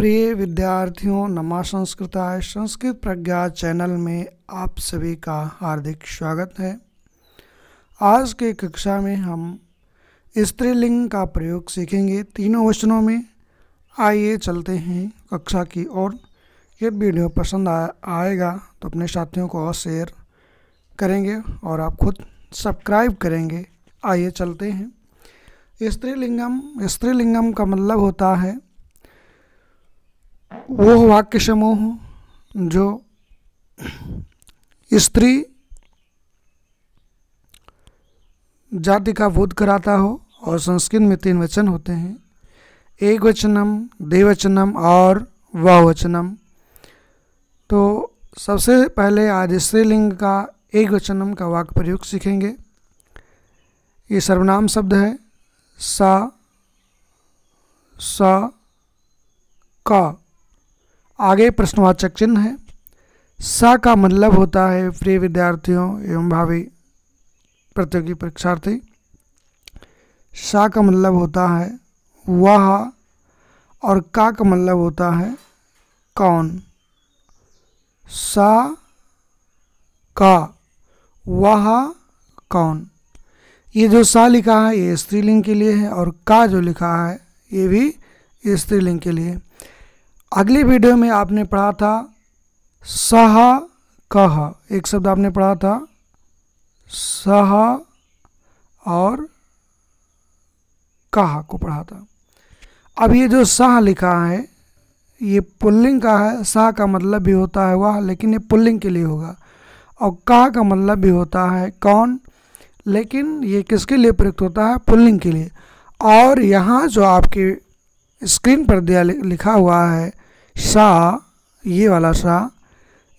प्रिय विद्यार्थियों, नमा संस्कृताय संस्कृत प्रज्ञा चैनल में आप सभी का हार्दिक स्वागत है। आज के कक्षा में हम स्त्रीलिंग का प्रयोग सीखेंगे तीनों वचनों में। आइए चलते हैं कक्षा की ओर। ये वीडियो पसंद आएगा तो अपने साथियों को और शेयर करेंगे और आप खुद सब्सक्राइब करेंगे। आइए चलते हैं। स्त्रीलिंगम का मतलब होता है वो वाक्य समूह जो स्त्री जाति का बोध कराता हो, और संस्कृत में 3 वचन होते हैं, एक वचनम, द्विवचनम और बहुवचनम। तो सबसे पहले आज स्त्रीलिंग का एक वचनम का वाक्य प्रयोग सीखेंगे। ये सर्वनाम शब्द है सा, का, आगे प्रश्नवाचक चिन्ह है। सा का मतलब होता है, प्रिय विद्यार्थियों एवं भावी प्रतियोगी परीक्षार्थी, सा का मतलब होता है वह, और का मतलब होता है कौन। सा, का, वह, कौन। ये जो सा लिखा है ये स्त्रीलिंग के लिए है, और का जो लिखा है ये भी स्त्रीलिंग के लिए। अगली वीडियो में आपने पढ़ा था सह, कह, एक शब्द आपने पढ़ा था सह और कह को पढ़ा था। अब ये जो सह लिखा है ये पुल्लिंग का है। सह का मतलब भी होता है वह, लेकिन ये पुल्लिंग के लिए होगा, और कह का मतलब भी होता है कौन, लेकिन ये किसके लिए प्रयुक्त होता है, पुल्लिंग के लिए। और यहाँ जो आपके स्क्रीन पर दिया लिखा हुआ है सा, ये वाला सा,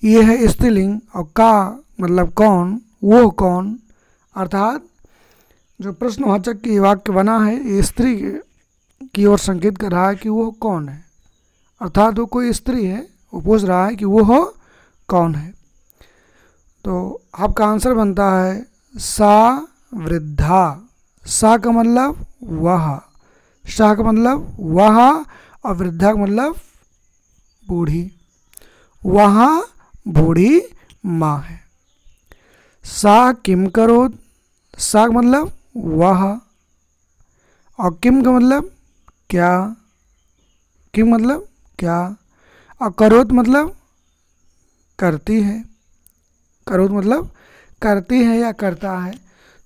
ये है स्त्रीलिंग, और का मतलब कौन, वो कौन। अर्थात जो प्रश्नवाचक की वाक्य बना है ये स्त्री की ओर संकेत कर रहा है कि वो कौन है। अर्थात वो कोई स्त्री है, वो पूछ रहा है कि वो हो कौन है। तो आपका आंसर बनता है सा वृद्धा। सा का मतलब वह, सा का मतलब वह, और वृद्धा का मतलब बूढ़ी। वह बूढ़ी माँ है। सा किम करो, सा का मतलब वह, और किम का मतलब क्या, किम मतलब क्या, और करोत मतलब करती है। करोत मतलब करती है या करता है।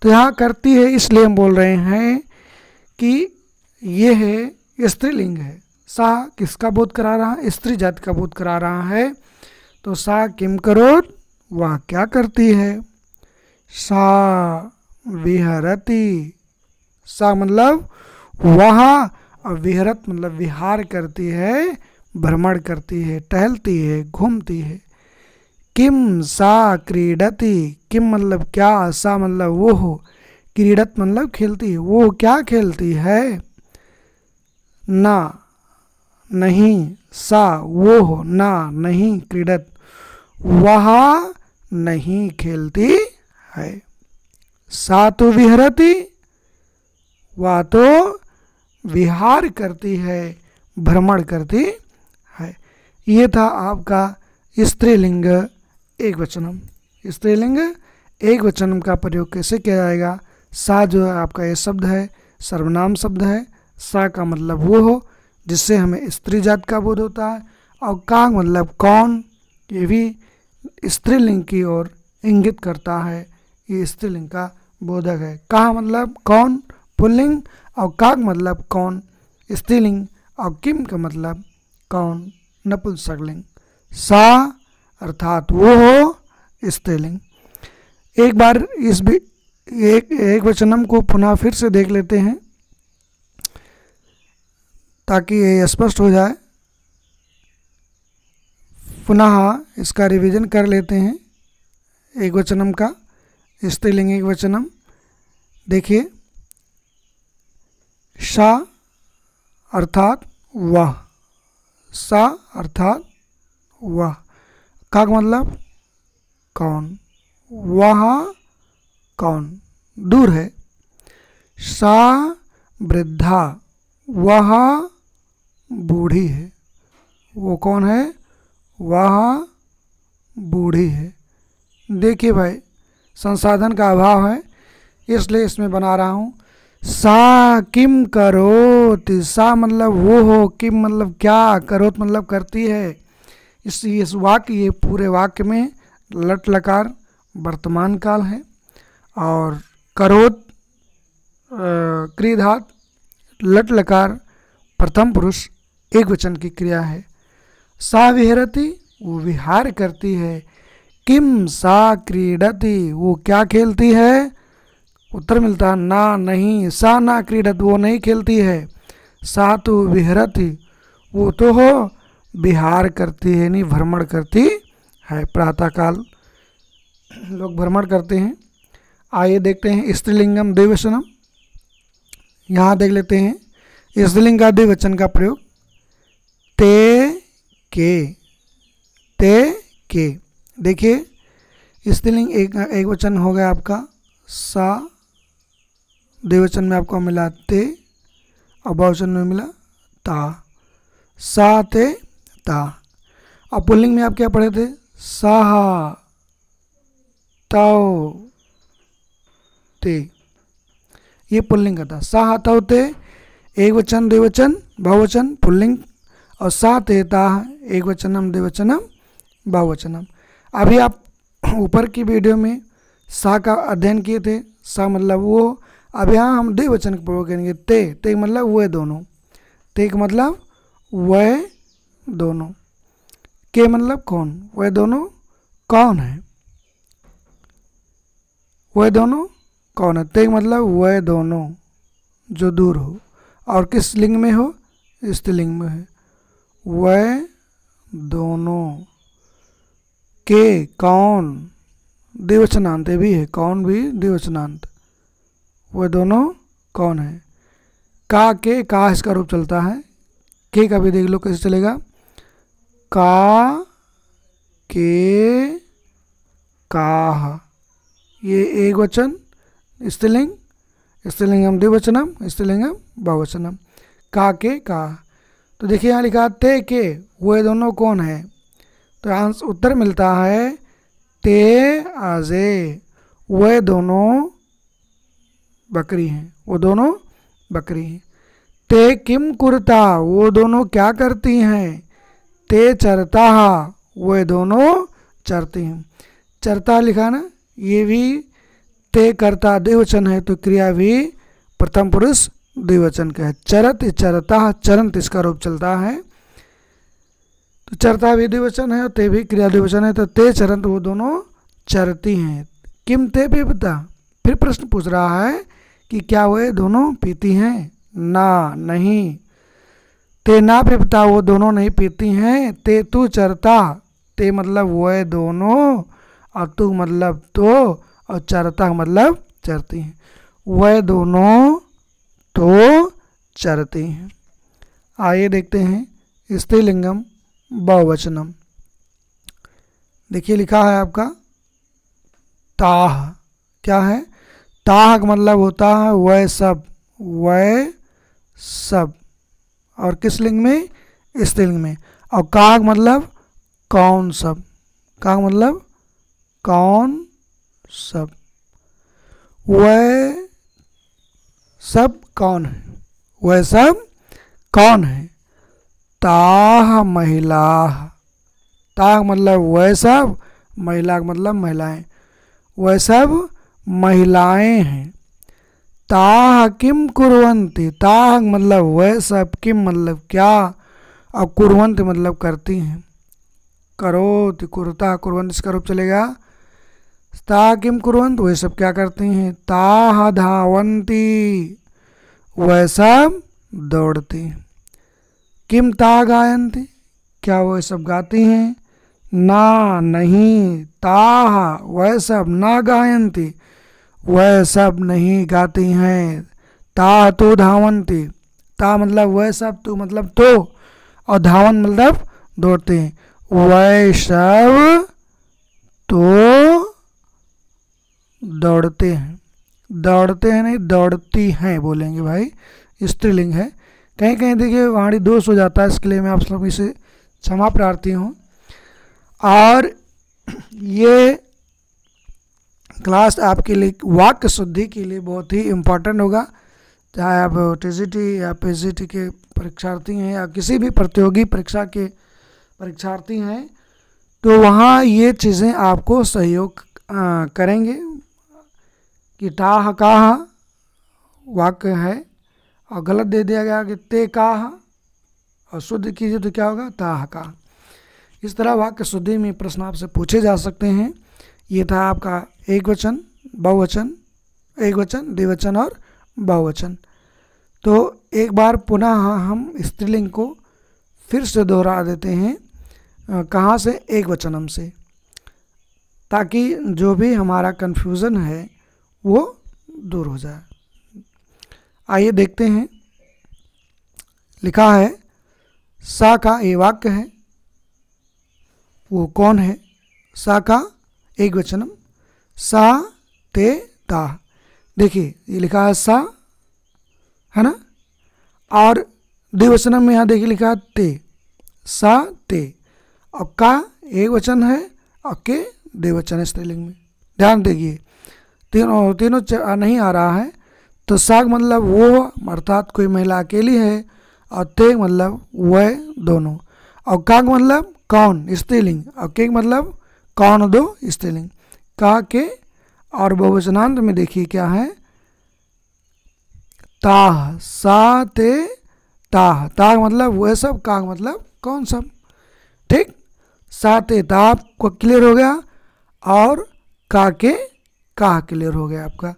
तो यहाँ करती है इसलिए हम बोल रहे हैं कि ये है स्त्रीलिंग है। सा किसका बोध करा रहा है, स्त्री जाति का बोध करा रहा है। तो सा किम करोत, वह क्या करती है। सा विहरति, सा मतलब वह, और विहरत मतलब विहार करती है, भ्रमण करती है, टहलती है, घूमती है। किम सा क्रीडति, किम मतलब क्या, सा मतलब वो हो, क्रीडत मतलब खेलती है, वो क्या खेलती है। ना नहीं, सा वो हो, ना नहीं, क्रीडत वह नहीं खेलती है। सा तो विहरति, वह तो विहार करती है, भ्रमण करती है। ये था आपका स्त्रीलिंग एक वचनम। स्त्रीलिंग एक वचनम का प्रयोग कैसे किया जाएगा। सा जो है आपका ये शब्द है, सर्वनाम शब्द है। सा का मतलब वो हो जिससे हमें स्त्री जात का बोध होता है, और का मतलब कौन, ये भी स्त्रीलिंग की ओर इंगित करता है, ये स्त्रीलिंग का बोधक है। का मतलब कौन, पुल्लिंग, और का मतलब कौन, स्त्रीलिंग, और किम का मतलब कौन, नपुंसकलिंग। सा अर्थात वो हो, स्त्रीलिंग। एक बार इस भी एक वचनम को पुनः फिर से देख लेते हैं ताकि ये स्पष्ट हो जाए। पुनः इसका रिवीजन कर लेते हैं एक वचनम का, स्त्रीलिंग एक वचनम। देखिए, सा अर्थात वह, सा अर्थात वह, का मतलब कौन, वह कौन, दूर है। सा वृद्धा, वह बूढ़ी है। वो कौन है? वह बूढ़ी है। देखिए भाई, संसाधन का अभाव है इसलिए इसमें बना रहा हूँ। सा किम करोति, सा मतलब वो हो, किम मतलब क्या, करोत मतलब करती है। इस वाक्य, ये पूरे वाक्य में लट लकार वर्तमान काल है और करोत क्रियाधात, लट लकार प्रथम पुरुष एक वचन की क्रिया है। सा विहरति, वो विहार करती है। किम सा क्रीडति, वो क्या खेलती है? उत्तर मिलता है ना, नहीं। सा ना क्रीडत, वो नहीं खेलती है। सा तो विहरति, वो तो हो विहार करती है, नहीं भ्रमण करती है। प्रातःकाल लोग भ्रमण करते हैं। आइए देखते हैं स्त्रीलिंगम द्विवचनम। यहाँ देख लेते हैं स्त्रीलिंग का द्विवचन का प्रयोग। ते के, ते के। देखिए स्त्रीलिंग एक वचन हो गया आपका सा, द्विवचन में आपको मिला ते और बहुवचन में मिला ता। सा ते ता। और पुल्लिंग में आप क्या पढ़े थे? साहा तौ ते, ये पुल्लिंग का था। साहा तौ ते एक वचन द्विवचन बहुवचन पुल्लिंग, और सा ते ता एक वचनम द्विवचनम बहुवचनम। अभी आप ऊपर की वीडियो में सा का अध्ययन किए थे, सा मतलब वो। अब यहाँ हम द्विवचन का प्रयोग करेंगे। ते, ते मतलब वह दोनों, ते का मतलब वह दोनों। के मतलब कौन, वह दोनों कौन है? वह दोनों कौन है? ते मतलब वह दोनों जो दूर हो, और किस लिंग में हो? स्त्रीलिंग में है। वह दोनों। के कौन, द्विवचनांत भी है, कौन भी द्विवचनांत। वह दोनों कौन है? का के, का इसका रूप चलता है। के का भी देख लो कैसे चलेगा। का के काह, ये एक वचन स्त्रीलिंग, स्त्रीलिंगम द्विवचनम, स्त्रीलिंगम बहुवचनम। का के का। तो देखिए यहाँ लिखा ते के, वह दोनों कौन है? तो आंसर उत्तर मिलता है ते आजे, वह दोनों बकरी हैं, वो दोनों बकरी हैं। ते किम कुरता, वो दोनों क्या करती हैं? ते चरता, वह दोनों चरती हैं। चरता लिखा ना, ये भी ते करता द्विवचन है तो क्रिया भी प्रथम पुरुष द्विवचन का है। चरत चरता, चरंत इसका रूप चलता है। तो चरता भी द्विवचन है और ते भी क्रिया द्विवचन है, तो ते चरंत वो दोनों चरती हैं। किम ते पिबता, फिर प्रश्न पूछ रहा है कि क्या वे दोनों पीती हैं? ना, नहीं। ते ना पिबता, वो दोनों नहीं पीती हैं। ते तू चरता, ते मतलब वह दोनों, और तू मतलब तो, और चरता मतलब चरती हैं। वह दोनों तो चरती हैं। आइए देखते हैं स्त्रीलिंगम बहुवचनम। देखिए लिखा है आपका ताह। क्या है? ताह का मतलब होता है वह सब, वह सब। और किस लिंग में? स्त्रीलिंग में। और का मतलब कौन सब, का मतलब कौन सब। वह सब कौन है, वह सब कौन है? ताह महिला, ताह मतलब वह सब, महिला मतलब महिलाएं, वह सब महिलाएं हैं। ताह किम कुर्वन्ति, ताह मतलब वह सब, किम मतलब क्या, और कुर्वन्ति मतलब करती हैं। करोति कुरता, कुर्वन्ति इसका रूप चलेगा। ताह किम कुर्वन्ति, वह सब क्या करती हैं। ताह धावन्ति, वह सब दौड़ती हैं। किम ताह गायन्ति, क्या वह सब गाती हैं। ना, नहीं। ताह वह सब ना गायन्ति, वह सब नहीं गाती हैं। ता तो धावन्ति, ता मतलब वह सब, तू मतलब तो, और धावन मतलब दौड़ते हैं। वह सब तो दौड़ते हैं, दौड़ते हैं नहीं दौड़ती हैं बोलेंगे भाई, स्त्रीलिंग है। कहीं कहीं देखिए वाणी दोष हो जाता है, इसके लिए मैं आप सब इसे क्षमा प्रार्थी हूँ। और ये क्लास आपके लिए वाक्य शुद्धि के लिए बहुत ही इम्पोर्टेंट होगा, चाहे आप टीजीटी या पीजीटी के परीक्षार्थी हैं या किसी भी प्रतियोगी परीक्षा के परीक्षार्थी हैं, तो वहाँ ये चीज़ें आपको सहयोग करेंगे कि टाह काहा वाक्य है और गलत दे दिया गया कि ते काहा, और शुद्ध कीजिए तो क्या होगा, ताह का। इस तरह वाक्य शुद्धि में प्रश्न आपसे पूछे जा सकते हैं। ये था आपका एक वचन, बहुवचन, एक वचन, द्विवचन और बहुवचन। तो एक बार पुनः हम स्त्रीलिंग को फिर से दोहरा देते हैं, कहाँ से, एक वचनम से, ताकि जो भी हमारा कन्फ्यूज़न है वो दूर हो जाए। आइए देखते हैं। लिखा है सा का ये वाक्य है, वो कौन है। सा का एक वचनम, सा ते ता। देखिए ये लिखा है सा, है ना, और द्विवचनम में यहाँ देखिए लिखा है ते, सा ते, और का एक वचन है और के द्विवचन है स्त्रीलिंग में। ध्यान देखिए तीनों नहीं आ रहा है, तो सा मतलब वो अर्थात कोई महिला अकेली है, और ते मतलब वह दोनों, और का मतलब कौन स्त्रीलिंग, और के मतलब कौन दो स्त्रीलिंग। का के और बहुवचनांत में देखिए क्या है, ताह, सा ते ताह। ताह मतलब वह सब, का मतलब कौन सब। ठीक, सा ते ताह को क्लियर हो गया, और का के का क्लियर हो गया आपका।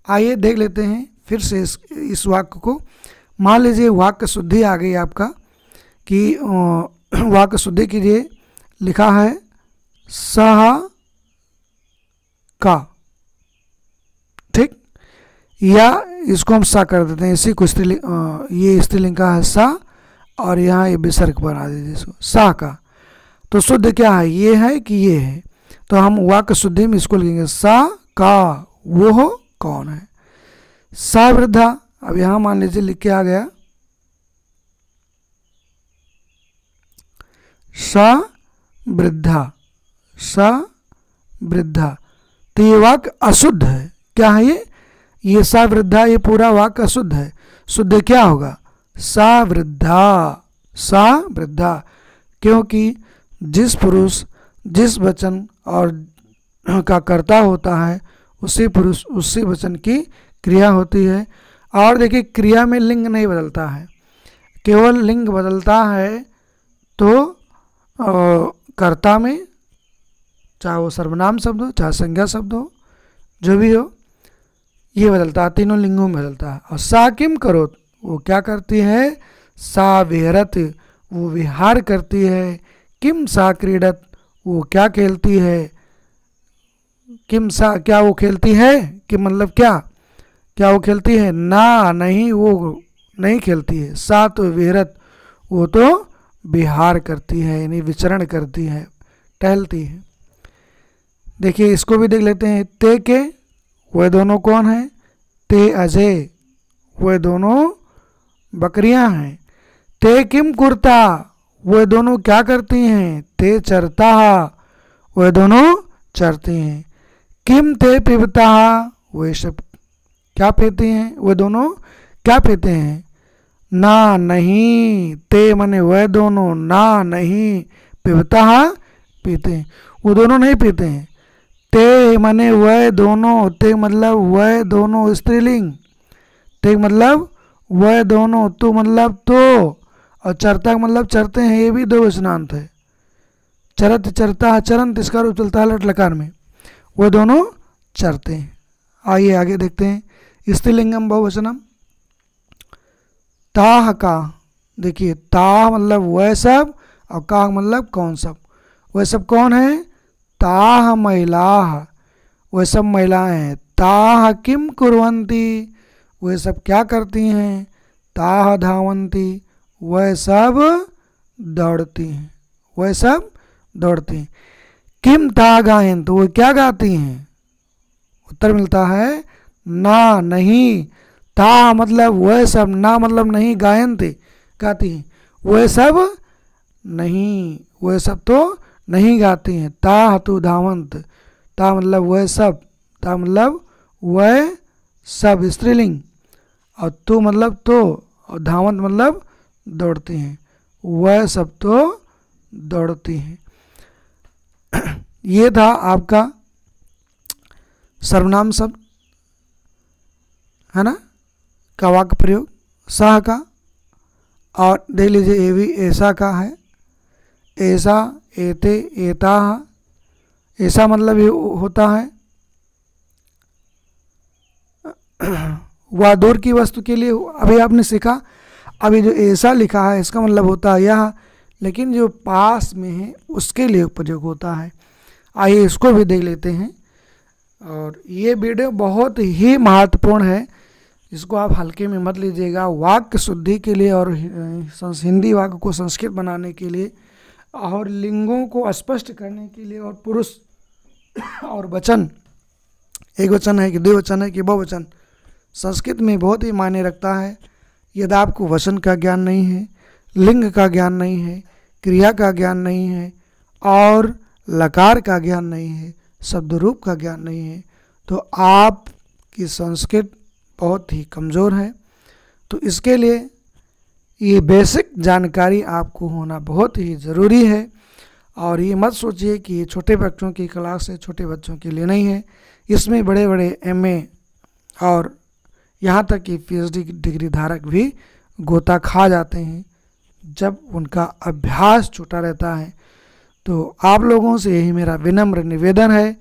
आइए देख लेते हैं फिर से इस वाक्य को। मान लीजिए वाक्य शुद्धि आ गई आपका कि वाक्य शुद्धि कीजिए। लिखा है सहा का, ठीक, या इसको हम सा कर देते हैं, इसी को स्त्रीलिंग, ये स्त्रीलिंग का है सा, और यहाँ ये विसर्ग बना दीजिए इसको, सा का। तो शुद्ध क्या है, ये है कि ये है, तो हम वाक्य शुद्धि में इसको लिखेंगे सा का वो कौन है। सा वृद्धा, अब यहाँ मान लीजिए लिख के आ गया सा वृद्धा, सा वृद्धा, तो ये वाक्य अशुद्ध है। क्या है ये सा वृद्धा, ये पूरा वाक्य अशुद्ध है। शुद्ध क्या होगा, सा वृद्धा, सा वृद्धा, क्योंकि जिस पुरुष जिस वचन और का कर्ता होता है उसी पुरुष उसी वचन की क्रिया होती है। और देखिए क्रिया में लिंग नहीं बदलता है, केवल लिंग बदलता है तो कर्ता में, चाहे वो सर्वनाम शब्द हो चाहे संज्ञा शब्द हो, जो भी हो ये बदलता है, तीनों लिंगों में बदलता है। और सा किम करो, वो क्या करती है, सा विहरत, वो विहार करती है। किम सा क्रीडत, वो क्या खेलती है। किम सा, क्या वो खेलती है, किम मतलब क्या, क्या वो खेलती है, ना नहीं वो नहीं खेलती है। सा तो विहरत, वो तो विहार करती है, यानी विचरण करती है, टहलती है। देखिए इसको भी देख लेते हैं। ते के, वह दोनों कौन हैं, ते अजय, वह दोनों बकरियां हैं। ते किम कुर्ता, वह दोनों क्या करती हैं, ते चरता, वह दोनों चरती हैं। किम ते पिबता, वह सब क्या पीती हैं, वह दोनों क्या पीते हैं। ना नहीं, ते मने वह दोनों, ना नहीं, पिबता पीते हैं, वो दोनों नहीं पीते हैं। ते मने वह दोनों, ते मतलब वह दोनों स्त्रीलिंग, ते मतलब वह दोनों, तू मतलब तो, और चरता मतलब चरते हैं, ये भी दो वचनांत है। चरत चरता चरंत, इसका रूप चलता है लट लकार में, वह दोनों चरते हैं। आइए आगे देखते हैं। स्त्रीलिंगम बहुवचनम, ताह का, देखिए ताह मतलब वह सब, और का मतलब कौन सब। वह सब कौन है, ताह महिला, वह सब महिलाएं हैं। ताह किम कुर्वन्ति, वह सब क्या करती हैं। ताह धावन्ति, वह सब दौड़ती हैं, वह सब दौड़ती हैं। किम ता गायन, तो वह क्या गाती हैं। उत्तर मिलता है ना नहीं। ता मतलब वह सब, ना मतलब नहीं, गायन थे गाती हैं, वह सब नहीं, वह सब तो नहीं गाती हैं। ता हतु धावंत, ता मतलब वह सब, ता मतलब वह सब स्त्रीलिंग, और तू मतलब तो, और धावंत मतलब दौड़ती हैं, वह सब तो दौड़ती हैं। ये था आपका सर्वनाम शब्द, है ना, का वाक्य प्रयोग सह का। और देख लीजिए ये भी ऐसा का है, ऐसा, एते, एता। ऐसा मतलब ये होता है वह दूर की वस्तु के लिए, अभी आपने सीखा। अभी जो ऐसा लिखा है इसका मतलब होता है यह, लेकिन जो पास में है उसके लिए प्रयोग होता है। आइए इसको भी देख लेते हैं। और ये वीडियो बहुत ही महत्वपूर्ण है, इसको आप हल्के में मत लीजिएगा। वाक्य शुद्धि के लिए और हिंदी वाक्य को संस्कृत बनाने के लिए और लिंगों को स्पष्ट करने के लिए, और पुरुष और वचन, एक वचन है कि द्विवचन है कि बहुवचन, संस्कृत में बहुत ही मायने रखता है। यदि आपको वचन का ज्ञान नहीं है, लिंग का ज्ञान नहीं है, क्रिया का ज्ञान नहीं है और लकार का ज्ञान नहीं है, शब्द रूप का ज्ञान नहीं है, तो आपकी संस्कृत बहुत ही कमज़ोर है। तो इसके लिए ये बेसिक जानकारी आपको होना बहुत ही ज़रूरी है। और ये मत सोचिए कि ये छोटे बच्चों की क्लास है, छोटे बच्चों के लिए नहीं है। इसमें बड़े बड़े एमए और यहाँ तक कि पीएचडी की डिग्री धारक भी गोता खा जाते हैं जब उनका अभ्यास छूटा रहता है। तो आप लोगों से यही मेरा विनम्र निवेदन है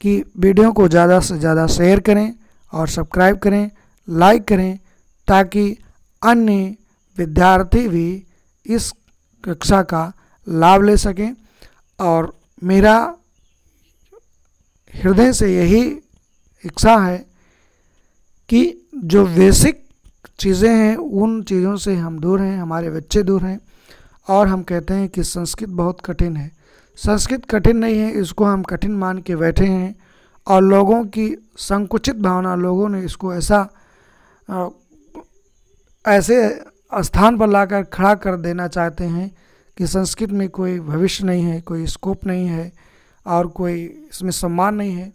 कि वीडियो को ज़्यादा से ज़्यादा शेयर करें और सब्सक्राइब करें, लाइक करें, ताकि अन्य विद्यार्थी भी इस कक्षा का लाभ ले सकें। और मेरा हृदय से यही इच्छा है कि जो बेसिक चीज़ें हैं उन चीज़ों से हम दूर हैं, हमारे बच्चे दूर हैं। और हम कहते हैं कि संस्कृत बहुत कठिन है। संस्कृत कठिन नहीं है, इसको हम कठिन मान के बैठे हैं और लोगों की संकुचित भावना, लोगों ने इसको ऐसे स्थान पर लाकर खड़ा कर देना चाहते हैं कि संस्कृत में कोई भविष्य नहीं है, कोई स्कोप नहीं है और कोई इसमें सम्मान नहीं है।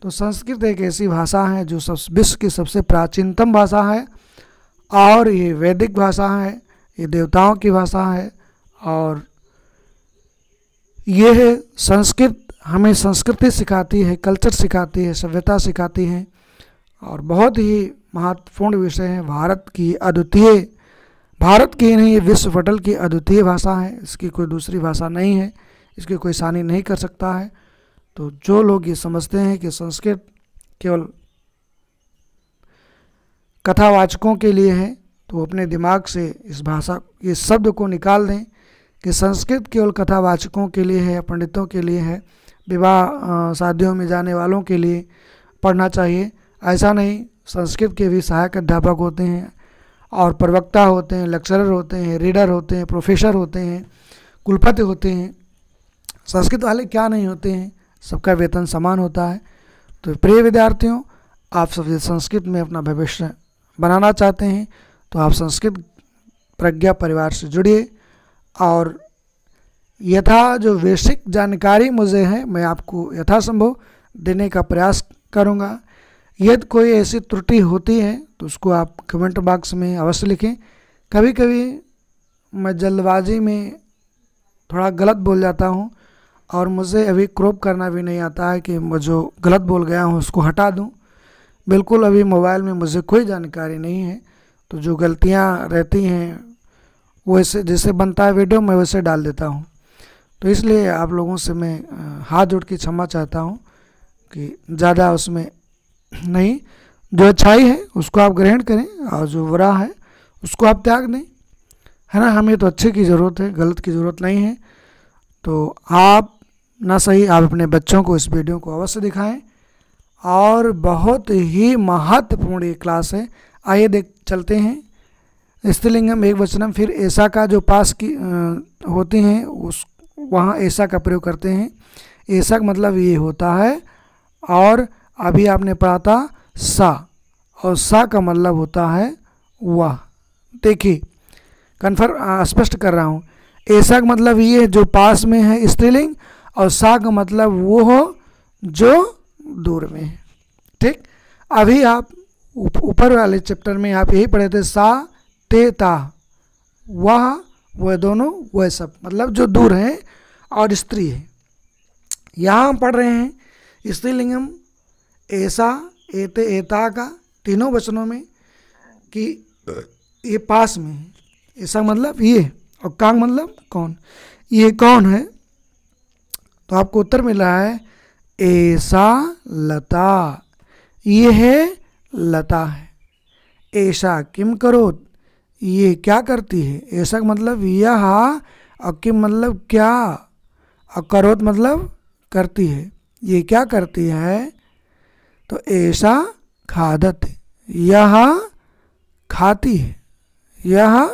तो संस्कृत एक ऐसी भाषा है जो विश्व की सबसे प्राचीनतम भाषा है, और ये वैदिक भाषा है, ये देवताओं की भाषा है। और ये है संस्कृत हमें संस्कृति सिखाती है, कल्चर सिखाती है, सभ्यता सिखाती है, और बहुत ही महत्वपूर्ण विषय है। भारत की अद्वितीय, भारत की नहीं, ये विश्व पटल की अद्वितीय भाषा है, इसकी कोई दूसरी भाषा नहीं है, इसकी कोई सानी नहीं कर सकता है। तो जो लोग ये समझते हैं कि संस्कृत केवल कथावाचकों के लिए है, तो वो अपने दिमाग से इस भाषा, इस शब्द को निकाल दें कि संस्कृत केवल कथावाचकों के लिए है, पंडितों के लिए है, विवाह शादियों में जाने वालों के लिए पढ़ना चाहिए। ऐसा नहीं, संस्कृत के भी सहायक अध्यापक होते हैं और प्रवक्ता होते हैं, लेक्चरर होते हैं, रीडर होते हैं, प्रोफेसर होते हैं, कुलपति होते हैं। संस्कृत वाले क्या नहीं होते हैं, सबका वेतन समान होता है। तो प्रिय विद्यार्थियों, आप सब संस्कृत में अपना भविष्य बनाना चाहते हैं तो आप संस्कृत प्रज्ञा परिवार से जुड़िए। और यथा जो बेसिक जानकारी मुझे है मैं आपको यथासंभव देने का प्रयास करूँगा। यदि कोई ऐसी त्रुटि होती है तो उसको आप कमेंट बॉक्स में अवश्य लिखें। कभी कभी मैं जल्दबाजी में थोड़ा गलत बोल जाता हूँ और मुझे अभी क्रॉप करना भी नहीं आता है कि मैं जो गलत बोल गया हूँ उसको हटा दूँ। बिल्कुल अभी मोबाइल में मुझे कोई जानकारी नहीं है, तो जो गलतियाँ रहती हैं वैसे जैसे बनता है वीडियो मैं वैसे डाल देता हूँ। तो इसलिए आप लोगों से मैं हाथ जोड़ के क्षमा चाहता हूँ कि ज़्यादा उसमें नहीं, जो अच्छाई है उसको आप ग्रहण करें और जो बुरा है उसको आप त्याग दें, है ना। हमें तो अच्छे की ज़रूरत है, गलत की ज़रूरत नहीं है। तो आप ना सही, आप अपने बच्चों को इस वीडियो को अवश्य दिखाएं। और बहुत ही महत्वपूर्ण ये क्लास है। आइए चलते हैं स्त्रीलिंगम एक वचनम, फिर ऐसा का जो पास की होती हैं उस वहाँ ऐसा का प्रयोग करते हैं। ऐसा का मतलब ये होता है, और अभी आपने पढ़ा था सा, और सा का मतलब होता है वह। देखिए कन्फर्म स्पष्ट कर रहा हूँ, ऐसा का मतलब ये जो पास में है स्त्रीलिंग, और सा का मतलब वो हो जो दूर में है। ठीक, अभी आप ऊपर वाले चैप्टर में आप यही पढ़े थे, सा ते ता, वह दोनों वह सब, मतलब जो दूर हैं और स्त्री है। यहाँ हम पढ़ रहे हैं स्त्रीलिंगम ऐसा, एते, एता का तीनों वचनों में कि ये पास में है। ऐसा मतलब ये, और का मतलब कौन, ये कौन है? तो आपको उत्तर मिला है ऐसा लता, ये है लता है। ऐसा किम करो, ये क्या करती है। ऐसा मतलब यह, और किम मतलब क्या, और करोत मतलब करती है, ये क्या करती है। तो ऐसा खादत, यह खाती है, यह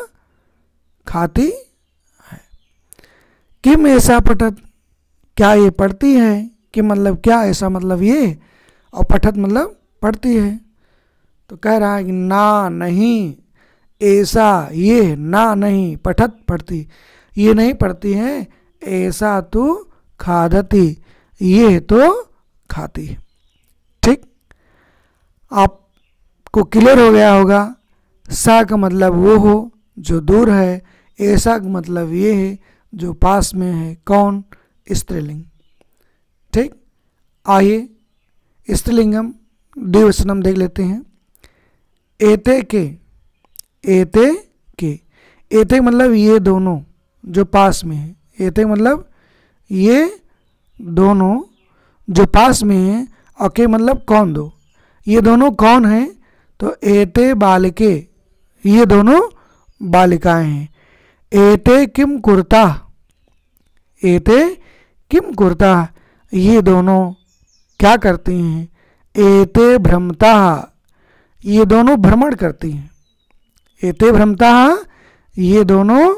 खाती है। किम ऐसा पठत, क्या ये पढ़ती है। किम मतलब क्या, ऐसा मतलब ये, और पठत मतलब पढ़ती है। तो कह रहा है कि ना नहीं, ऐसा ये ना नहीं, पठत पढ़ती, ये नहीं पढ़ती है। ऐसा तो खादती, ये तो खाती है। ठीक, आपको क्लियर हो गया होगा। सा का मतलब वो हो जो दूर है, ऐसा का मतलब ये है जो पास में है। कौन, स्त्रीलिंग। ठीक, आइए स्त्रीलिंगम द्विवचनम देख लेते हैं। एते के, एते के, एते मतलब ये दोनों जो पास में है। एते मतलब ये दोनों जो पास में है, और के मतलब कौन दो, ये दोनों कौन हैं। तो एते बालिके, ये दोनों बालिकाएं हैं। एते किम कुर्ता, एते किम कुर्ता, ये दोनों क्या करती हैं। एते भ्रमता, ये दोनों भ्रमण करती हैं। एते भ्रमता, ये दोनों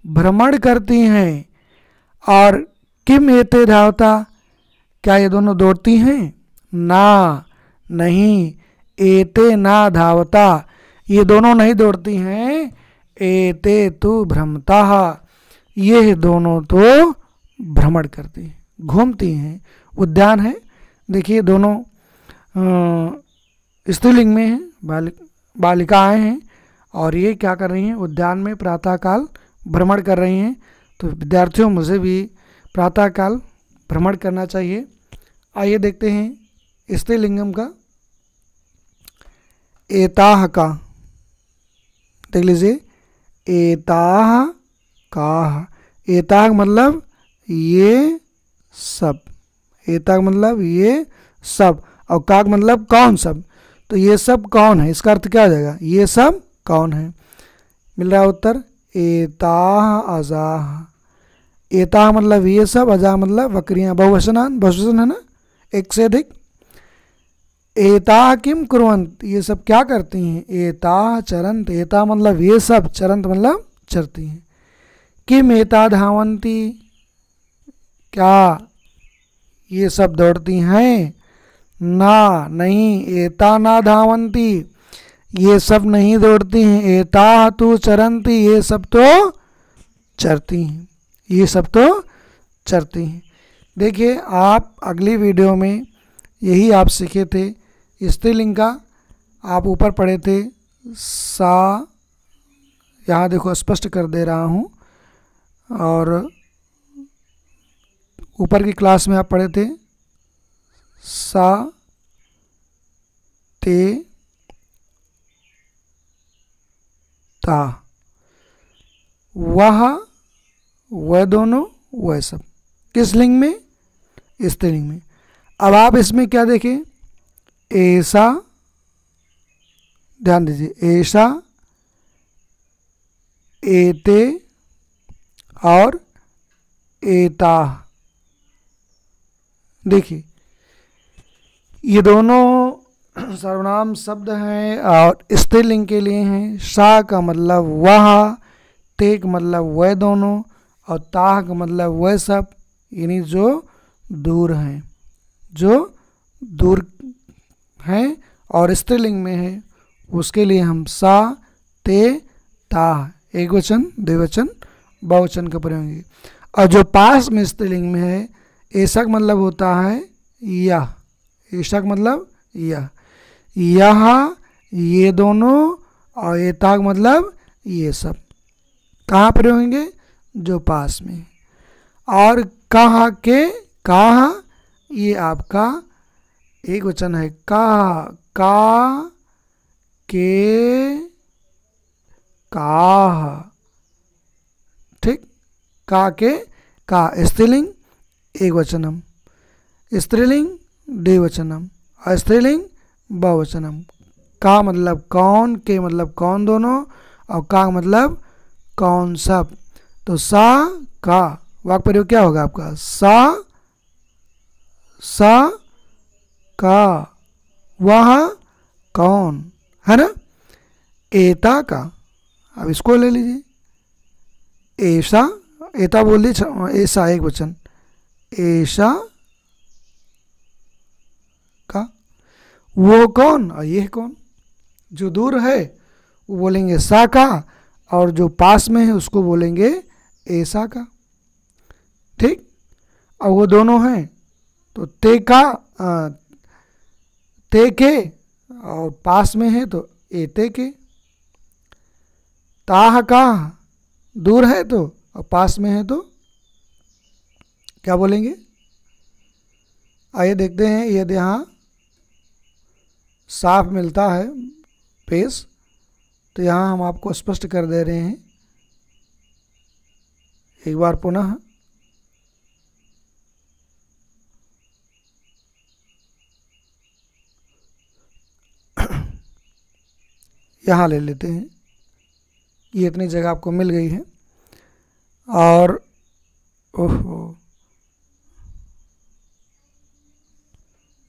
भ्रमण करती हैं। और किम एते धावता, क्या ये दोनों दौड़ती हैं। ना नहीं, एते ना धावता, ये दोनों नहीं दौड़ती हैं। एते तु भ्रमता, ये दोनों तो भ्रमण करती हैं, घूमती हैं। उद्यान है, देखिए दोनों स्त्रीलिंग में हैं, बालिकाएं हैं, और ये क्या कर रही हैं, उद्यान में प्रातःकाल भ्रमण कर रही हैं। तो विद्यार्थियों, मुझे भी प्रातःकाल भ्रमण करना चाहिए। आइए देखते हैं स्त्रीलिंगम का। एताह का, देख लीजिए, एताह काह। एताह मतलब ये सब, एताह मतलब ये सब, और काक मतलब कौन सब। तो ये सब कौन है, इसका अर्थ क्या हो जाएगा, ये सब कौन है। मिल रहा है उत्तर, एताह अजाह। एताह मतलब ये सब, अजाह मतलब बकरियां, बहुवचनान, बहुवचन है ना, एक से अधिक। एताह किम कुर्वन्त, ये सब क्या करती हैं। एताह चरंत, एताह मतलब ये सब, चरंत मतलब चरती हैं। किम एता धावंती, क्या ये सब दौड़ती हैं। ना नहीं, एता ना धावंती, ये सब नहीं दौड़ती हैं। एता तो चरंती, ये सब तो चरती हैं, ये सब तो चरती हैं। देखिए, आप अगली वीडियो में यही आप सीखे थे स्त्रीलिंग का। आप ऊपर पढ़े थे सा, यहाँ देखो स्पष्ट कर दे रहा हूँ, और ऊपर की क्लास में आप पढ़े थे सा ते ता, वह दोनों वह सब, किस लिंग में, स्त्रीलिंग में। अब आप इसमें क्या देखें, ऐसा, ध्यान दीजिए, ऐसा, एते और एता। देखिए, ये दोनों सर्वनाम शब्द हैं और स्त्रीलिंग के लिए हैं। सा का मतलब वह, ते का मतलब वह दोनों, और ताह का मतलब वह सब, यानी जो दूर हैं, जो दूर हैं और स्त्रीलिंग में है, उसके लिए हम सा ते ताह एक वचन द्विवचन बहुवचन का प्रयोग होंगे। और जो पास में स्त्रीलिंग में है, ऐसा का मतलब होता है यह, ऐसा का मतलब यह, ये दोनों, और एता का मतलब ये सब। कहाँ प्रयोग होंगे? जो पास में। और कहा के, कहा ये आपका एक वचन है, का के काह, ठीक, का के का स्त्रीलिंग एक वचनम, स्त्रीलिंग द्विवचनम, और स्त्रीलिंग बहुवचनम। का मतलब कौन, के मतलब कौन दोनों, और का मतलब कौन सब। तो सा का वाक्य प्रयोग क्या होगा आपका? सा का वह कौन, है ना। एता का, अब इसको ले लीजिए, ऐसा, एता बोल दीजिए, ऐसा एक वचन, ऐसा का वो कौन, और ये कौन। जो दूर है वो बोलेंगे सा का, और जो पास में है उसको बोलेंगे ऐसा का, ठीक। और वो दोनों हैं तो ते का, ते के, और पास में है तो एते के। ताह का दूर है तो, और पास में है तो क्या बोलेंगे? आइए देखते हैं, यदि यहाँ साफ मिलता है पेज तो यहाँ हम आपको स्पष्ट कर दे रहे हैं एक बार पुनः। यहाँ ले लेते हैं, ये इतनी जगह आपको मिल गई है। और ओहो,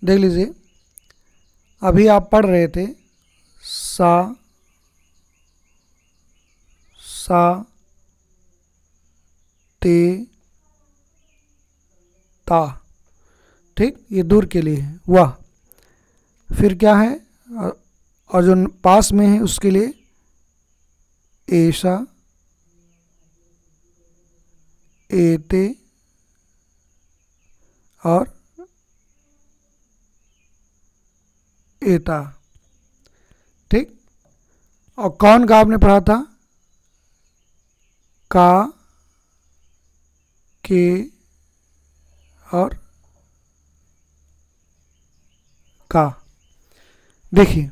देख लीजिए, अभी आप पढ़ रहे थे सा ते ता, ठीक, ये दूर के लिए है वह। फिर क्या है, और जो पास में है उसके लिए ऐसा, एते, और एता, ठीक। और कौन का आपने पढ़ा था? का, के, और का। देखिए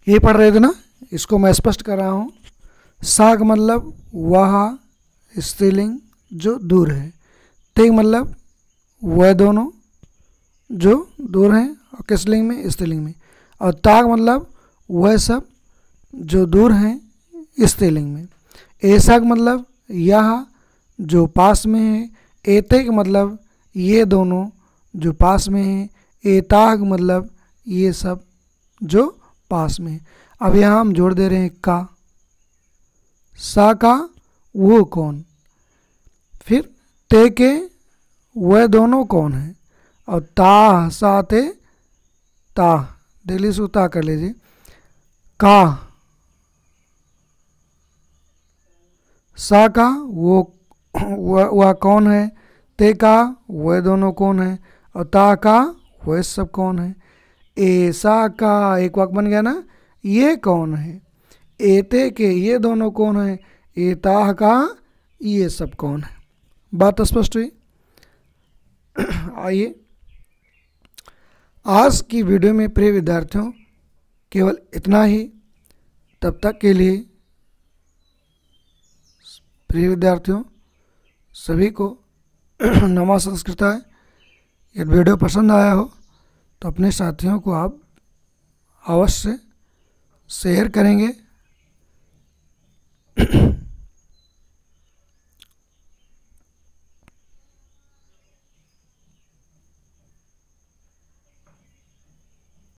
ये पढ़ रहे थे ना, इसको मैं स्पष्ट कर रहा हूँ। सा का मतलब वह स्त्रीलिंग जो दूर है, ते मतलब वह दोनों जो दूर हैं, और किस लिंग में? स्त्रीलिंग में। और ता का मतलब वह सब जो दूर हैं स्त्रीलिंग में। ऐसा का मतलब यह जो पास में है। एते का मतलब ये दोनों जो पास में हैं। एता का मतलब ये सब जो पास में है। अब यहाँ हम जोड़ दे रहे हैं का, सा का वो कौन, फिर ते के वह दोनों कौन है, और ता सा ते ता, दिल्ली से ता कर लीजिए। का, सा का वो वह कौन है, ते का वह दोनों कौन है, और ता का वह सब कौन है। ऐसा का एक वाक्य बन गया ना, ये कौन है। एते के ये दोनों कौन है, एताह का ये सब कौन है। बात स्पष्ट हुई। आइए आज की वीडियो में प्रिय विद्यार्थियों केवल इतना ही। तब तक के लिए प्रिय विद्यार्थियों सभी को नमः संस्कृताय। यदि वीडियो पसंद आया हो तो अपने साथियों को आप अवश्य शेयर करेंगे।